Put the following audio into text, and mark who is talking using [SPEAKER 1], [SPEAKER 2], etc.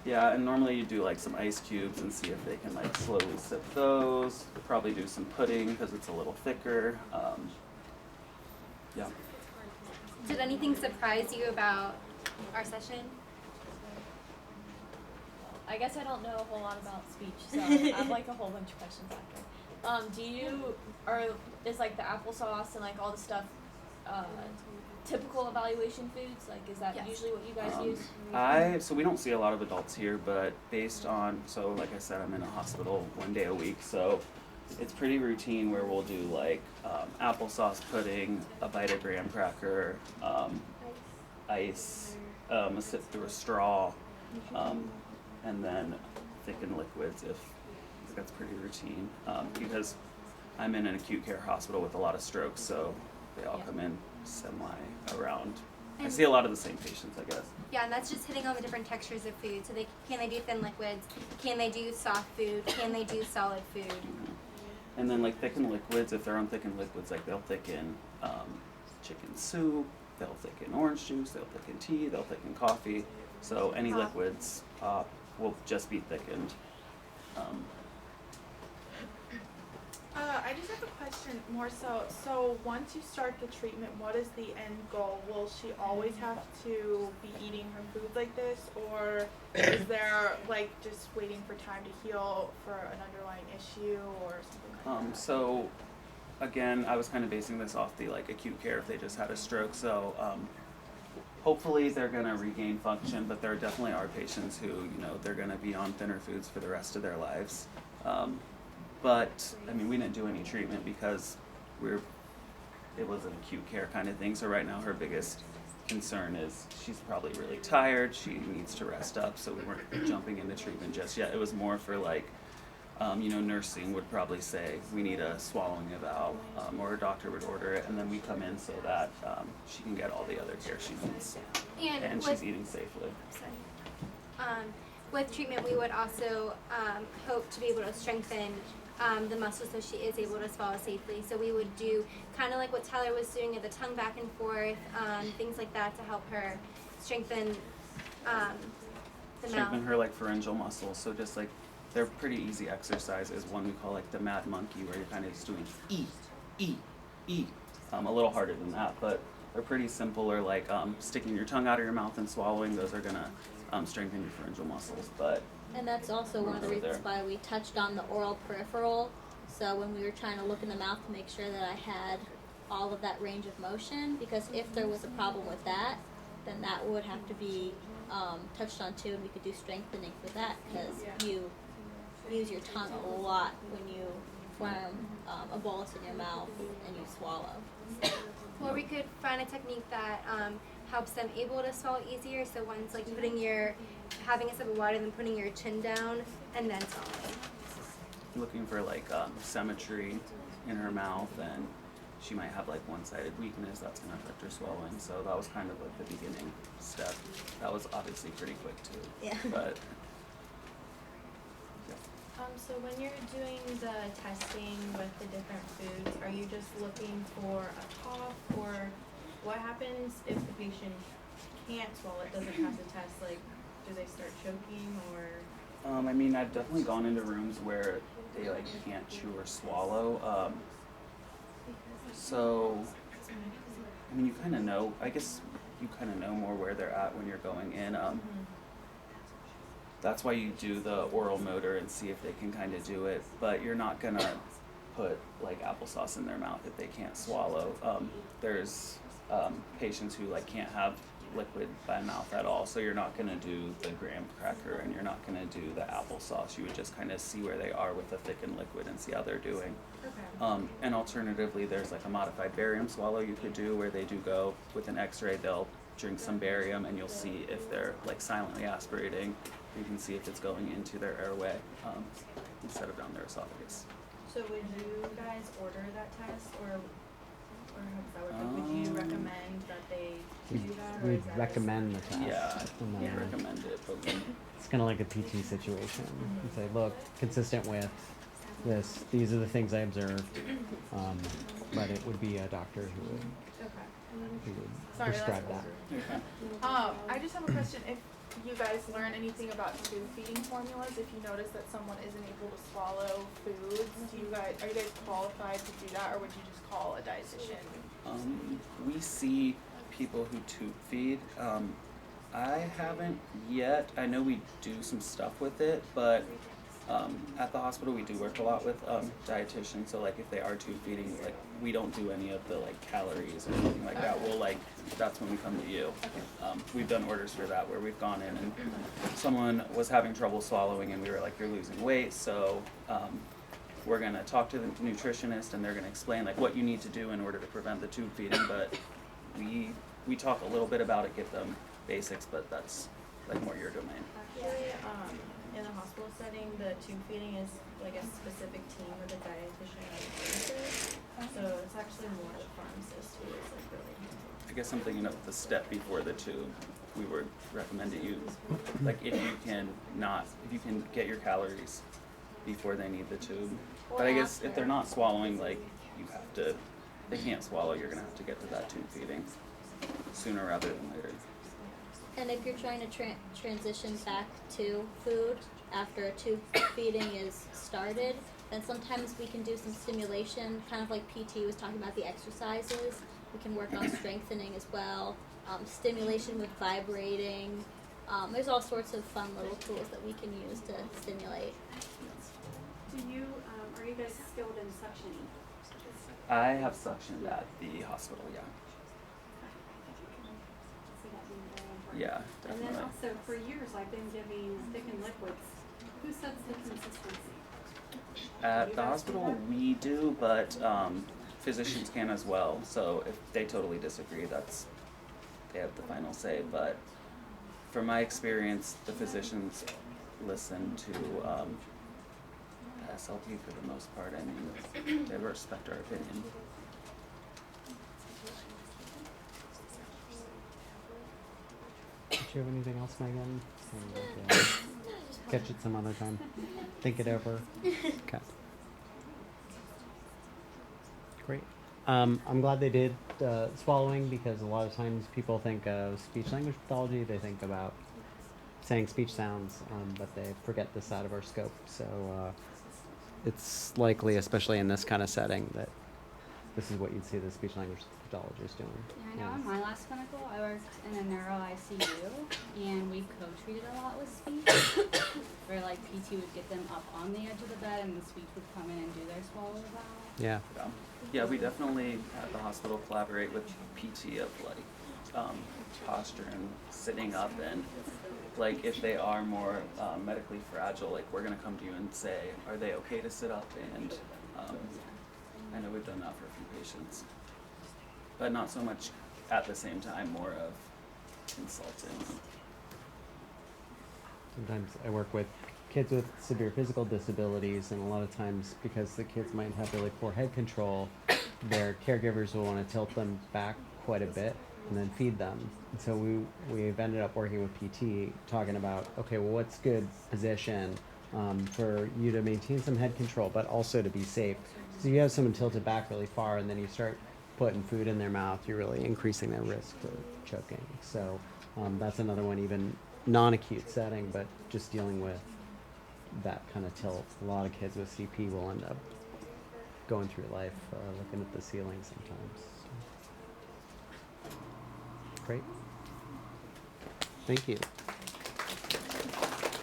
[SPEAKER 1] Yeah, and normally you do like some ice cubes and see if they can like slowly sip those. Probably do some pudding because it's a little thicker. Yeah.
[SPEAKER 2] Did anything surprise you about our session?
[SPEAKER 3] I guess I don't know a whole lot about speech, so I have like a whole bunch of questions after. Is like the applesauce and like all the stuff typical evaluation foods? Like, is that
[SPEAKER 2] Yes.
[SPEAKER 3] usually what you guys use?
[SPEAKER 1] So we don't see a lot of adults here, but based on, so like I said, I'm in a hospital 1 day a week, so it's pretty routine where we'll do like applesauce pudding, a bite of graham cracker, ice, a sip through a straw, and then thickened liquids if that's pretty routine. Because I'm in an acute care hospital with a lot of strokes, so they all come in around. I see a lot of the same patients, I guess.
[SPEAKER 2] Yeah, and that's just hitting on the different textures of food. So can they do thin liquids? Can they do soft food? Can they do solid food?
[SPEAKER 1] Mm-hmm. And then like thickened liquids, if they're on thickened liquids, like they'll thicken chicken soup, they'll thicken orange juice, they'll thicken tea, they'll thicken coffee. So any liquids will just be thickened.
[SPEAKER 4] I just have a question more so. So once you start the treatment, what is the end goal? Will she always have to be eating her food like this, or is there like just waiting for time to heal for an underlying issue or something like that?
[SPEAKER 1] So again, I was kind of basing this off the like acute care if they just had a stroke. So hopefully they're gonna regain function, but there definitely are patients who, they're gonna be on thinner foods for the rest of their lives. But I mean, we didn't do any treatment because it was an acute care kind of thing. So right now her biggest concern is she's probably really tired. She needs to rest up. So we weren't jumping into treatment just yet. It was more for like, nursing would probably say we need a swallowing eval, or a doctor would order it, and then we come in so that she can get all the other care she needs, and she's eating safely.
[SPEAKER 2] With treatment, we would also hope to be able to strengthen the muscles so she is able to swallow safely. So we would do kind of like what Tyler was doing of the tongue back and forth, things like that to help her strengthen the
[SPEAKER 1] Strengthen
[SPEAKER 2] mouth.
[SPEAKER 1] her like pharyngeal muscles. So just like they're pretty easy exercises. One we call like the mad monkey, where you're kind of just doing E. A little harder than that, but they're pretty simple. Or like sticking your tongue out of your mouth and swallowing. Those are gonna strengthen your pharyngeal muscles. But
[SPEAKER 5] and that's also one of the reasons why we touched on the oral peripheral. So when we were trying to look in the mouth to make sure that I had all of that range of motion, because if there was a problem with that, then that would have to be touched on too, and we could do strengthening for that, because you use your tongue a lot when you form a bolus in your mouth and you swallow.
[SPEAKER 2] Or we could find a technique that helps them able to swallow easier. So one's like having a sip of water, then putting your chin down, and then swallowing.
[SPEAKER 1] looking for like symmetry in her mouth, and she might have like one-sided weakness that's going to affect her swallowing. So that was kind of like the beginning step. That was obviously pretty quick too.
[SPEAKER 5] Yeah.
[SPEAKER 1] But
[SPEAKER 6] So when you're doing the testing with the different foods, are you just looking for a cough, or what happens if the patient can't swallow it, doesn't pass the test? Like, do they start choking, or?
[SPEAKER 1] I mean, I've definitely gone into rooms where they like can't chew or swallow. So, I mean, you kind of know. I guess you kind of know more where they're at when you're going in. That's why you do the oral motor and see if they can kind of do it. But you're not gonna put like applesauce in their mouth if they can't swallow. There's patients who like can't have liquid by mouth at all, so you're not gonna do the graham cracker and you're not gonna do the applesauce. You would just kind of see where they are with the thickened liquid and see how they're doing.
[SPEAKER 6] Okay.
[SPEAKER 1] And alternatively, there's like a modified barium swallow you could do, where they do go with an X-ray. They'll drink some barium and you'll see if they're like silently aspirating. You can see if it's going into their airway instead of down their esophagus.
[SPEAKER 6] So would you guys order that test, or how does that work? Like, would you recommend that they do that, or
[SPEAKER 7] We'd
[SPEAKER 6] is that
[SPEAKER 7] recommend the test.
[SPEAKER 1] Yeah,
[SPEAKER 7] And
[SPEAKER 1] we
[SPEAKER 7] then
[SPEAKER 1] recommend it, but
[SPEAKER 7] it's kind of like a PT situation. You say, look, consistent with this, these are the things I observed, but it would be a doctor who would
[SPEAKER 6] Okay.
[SPEAKER 7] who would
[SPEAKER 4] Sorry,
[SPEAKER 7] prescribe that.
[SPEAKER 4] I just have a question. you guys learn anything about tube feeding formulas? If you notice that someone isn't able to swallow foods, are you guys qualified to do that, or would you just call a dietitian?
[SPEAKER 1] We see people who tube feed. I haven't yet. I know we do some stuff with it, but at the hospital we do work a lot with dietitians. So like if they are tube feeding, like we don't do any of the like calories or anything like that. We'll like that's when we come to you. We've done orders for that where we've gone in and someone was having trouble swallowing and we were like, you're losing weight, so we're gonna talk to the nutritionist and they're gonna explain like what you need to do in order to prevent the tube feeding. But we talk a little bit about it, give them basics, but that's like more your domain.
[SPEAKER 6] Actually, in a hospital setting, the tube feeding is like a specific team with a dietitian administers. So it's actually more the pharmacist who is like really handling.
[SPEAKER 1] I guess something, you know, the step before the tube, we would recommend to use, like if you can get your calories before they need the tube. But I guess if they're not swallowing, like they can't swallow, you're gonna have to get to that tube feeding sooner rather than later.
[SPEAKER 5] And if you're trying to transition back to food after a tube feeding is started, then sometimes we can do some stimulation, kind of like PT was talking about the exercises. We can work on strengthening as well, stimulation with vibrating. There's all sorts of fun little tools that we can use to stimulate.
[SPEAKER 8] Are you guys skilled in suctioning?
[SPEAKER 1] I have suctioned at the hospital, yeah.
[SPEAKER 8] See that being very important.
[SPEAKER 1] Yeah,
[SPEAKER 8] And
[SPEAKER 1] definitely.
[SPEAKER 8] then also, for years, I've been giving thickened liquids. Who sets the consistency?
[SPEAKER 1] At the hospital, we do, but physicians can as well. So if they totally disagree, they have the final say. But from my experience, the physicians listen to SLP for the most part. I mean, they respect our opinion.
[SPEAKER 7] Did you have anything else, Megan? Catch it some other time. Think it over. Okay. Great. I'm glad they did swallowing, because a lot of times people think of speech language pathology, they think about saying speech sounds, but they forget this out of our scope. So it's likely, especially in this kind of setting, that this is what you'd see the speech language pathologist doing.
[SPEAKER 9] Yeah, I know in my last clinical, I worked in a neuro ICU, and we co-treated a lot with speech, where like PT would get them up on the edge of the bed, and the speech would come in and do their swallow valve.
[SPEAKER 7] Yeah.
[SPEAKER 1] Yeah, we definitely at the hospital collaborate with PT of like posture and sitting up, and like if they are more medically fragile, like we're gonna come to you and say, are they okay to sit up? And I know we've done that for a few patients, but not so much at the same time, more of consulting.
[SPEAKER 7] Sometimes I work with kids with severe physical disabilities, and a lot of times, because the kids might have really poor head control, their caregivers will want to tilt them back quite a bit and then feed them. And so we've ended up working with PT, talking about, okay, well, what's good position for you to maintain some head control, but also to be safe. So you have someone tilted back really far, and then you start putting food in their mouth, you're really increasing their risk for choking. So that's another one, even non-acute setting, but just dealing with that kind of tilt. A lot of kids with CP will end up going through life looking at the ceiling sometimes. Great. Thank you.